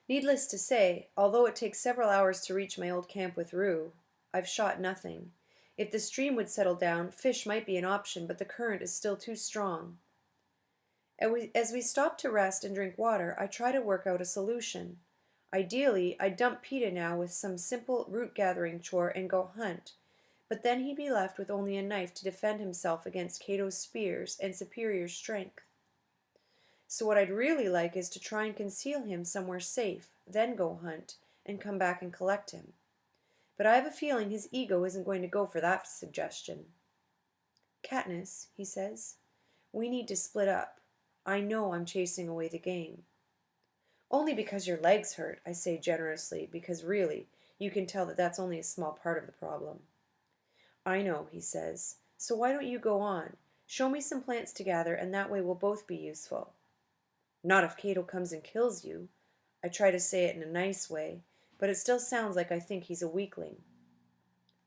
Needless to say, although it takes several hours to reach my old camp with Rue, I've shot nothing. If the stream would settle down, fish might be an option, but the current is still too strong. As we stop to rest and drink water, I try to work out a solution. Ideally, I'd dump Peta now with some simple root gathering chore and go hunt, but then he'd be left with only a knife to defend himself against Cato's spears and superior strength. So what I'd really like is to try and conceal him somewhere safe, then go hunt, and come back and collect him. But I have a feeling his ego isn't going to go for that suggestion. Katniss, he says, we need to split up. I know I'm chasing away the game. Only because your legs hurt, I say generously, because really, you can tell that that's only a small part of the problem. I know, he says. So why don't you go on? Show me some plants to gather, and that way we'll both be useful. Not if Cato comes and kills you. I try to say it in a nice way, but it still sounds like I think he's a weakling.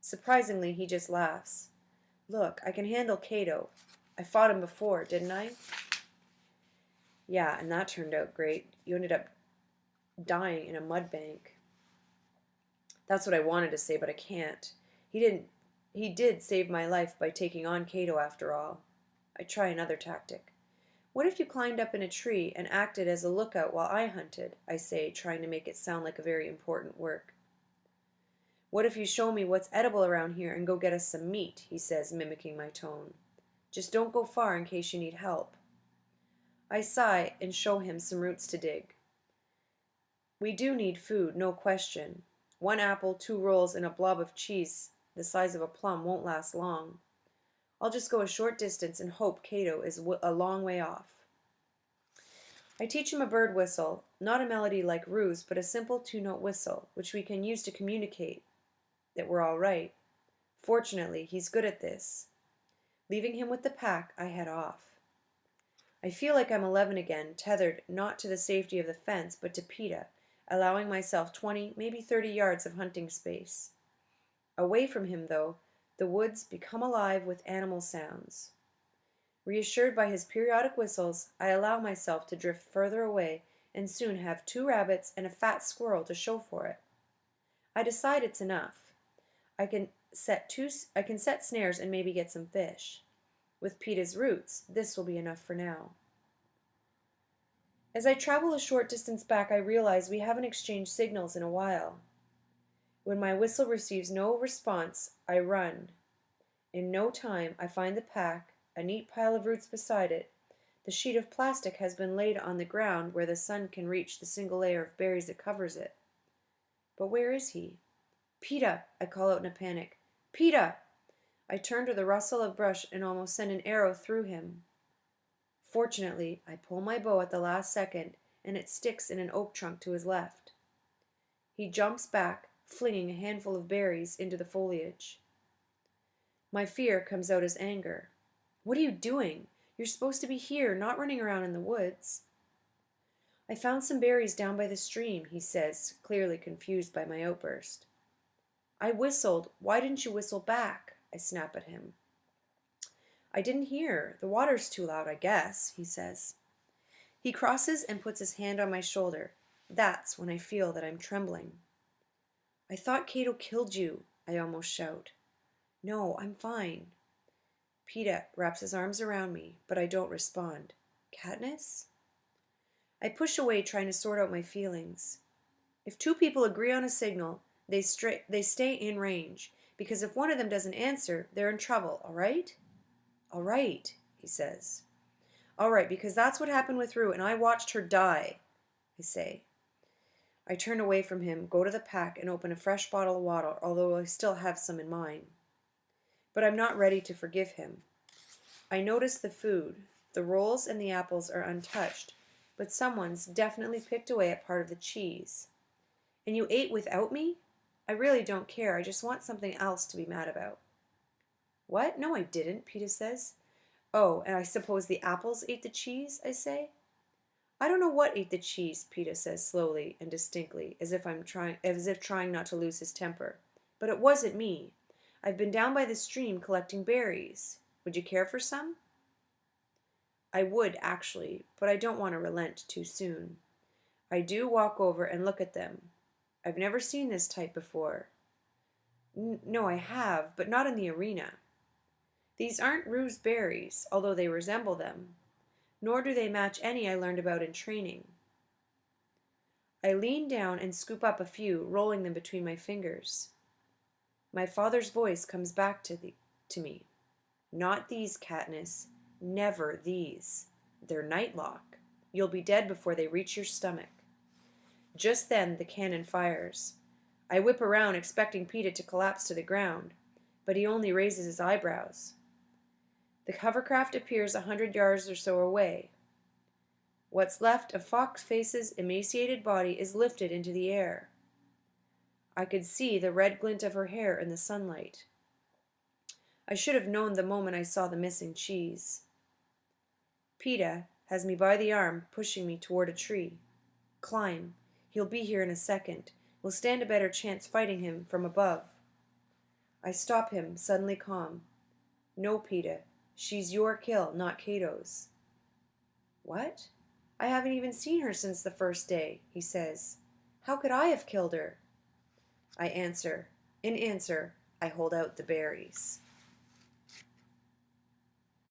Surprisingly, he just laughs. Look, I can handle Cato. I fought him before, didn't I? Yeah, and that turned out great. You ended up dying in a mud bank. That's what I wanted to say, but I can't. He did save my life by taking on Cato after all. I try another tactic. What if you climbed up in a tree and acted as a lookout while I hunted? I say, trying to make it sound like a very important work. What if you show me what's edible around here and go get us some meat? He says, mimicking my tone. Just don't go far in case you need help. I sigh and show him some roots to dig. We do need food, no question. 1 apple, 2 rolls, and a blob of cheese the size of a plum won't last long. I'll just go a short distance and hope Cato is a long way off. I teach him a bird whistle, not a melody like Rue's, but a simple 2-note whistle, which we can use to communicate that we're all right. Fortunately, he's good at this. Leaving him with the pack, I head off. I feel like I'm 11 again, tethered not to the safety of the fence, but to Peta, allowing myself 20, maybe 30 yards of hunting space. Away from him, though, the woods become alive with animal sounds. Reassured by his periodic whistles, I allow myself to drift further away and soon have 2 rabbits and a fat squirrel to show for it. I decide it's enough. I can set snares and maybe get some fish. With Peta's roots, this will be enough for now. As I travel a short distance back, I realize we haven't exchanged signals in a while. When my whistle receives no response, I run. In no time, I find the pack, a neat pile of roots beside it. The sheet of plastic has been laid on the ground where the sun can reach the single layer of berries that covers it. But where is he? Peta! I call out in a panic. Peta! I turn to the rustle of brush and almost send an arrow through him. Fortunately, I pull my bow at the last second, and it sticks in an oak trunk to his left. He jumps back, flinging a handful of berries into the foliage. My fear comes out as anger. What are you doing? You're supposed to be here, not running around in the woods. I found some berries down by the stream, he says, clearly confused by my outburst. I whistled. Why didn't you whistle back? I snap at him. I didn't hear. The water's too loud, I guess, he says. He crosses and puts his hand on my shoulder. That's when I feel that I'm trembling. I thought Cato killed you, I almost shout. No, I'm fine. Peta wraps his arms around me, but I don't respond. Katniss? I push away, trying to sort out my feelings. If 2 people agree on a signal, they stay in range, because if one of them doesn't answer, they're in trouble, all right? All right, he says. All right, because that's what happened with Rue, and I watched her die, I say. I turn away from him, go to the pack, and open a fresh bottle of water, although I still have some in mine. But I'm not ready to forgive him. I notice the food. The rolls and the apples are untouched, but someone's definitely picked away at part of the cheese. And you ate without me? I really don't care. I just want something else to be mad about. What? No, I didn't, Peta says. Oh, and I suppose the apples ate the cheese, I say. I don't know what ate the cheese, Peta says slowly and distinctly, as if trying not to lose his temper. But it wasn't me. I've been down by the stream collecting berries. Would you care for some? I would, actually, but I don't want to relent too soon. I do walk over and look at them. I've never seen this type before. No, I have, but not in the arena. These aren't ruse berries, although they resemble them, nor do they match any I learned about in training. I lean down and scoop up a few, rolling them between my fingers. My father's voice comes back to me. Not these, Katniss. Never these. They're nightlock. You'll be dead before they reach your stomach. Just then the cannon fires. I whip around, expecting Peeta to collapse to the ground, but he only raises his eyebrows. The hovercraft appears 100 yards or so away. What's left of Fox-Face's emaciated body is lifted into the air. I could see the red glint of her hair in the sunlight. I should have known the moment I saw the missing cheese. Peeta has me by the arm, pushing me toward a tree. Climb. He'll be here in a second. We'll stand a better chance fighting him from above. I stop him, suddenly calm. No, Peeta. She's your kill, not Cato's. What? I haven't even seen her since the first day, he says. How could I have killed her? In answer, I hold out the berries.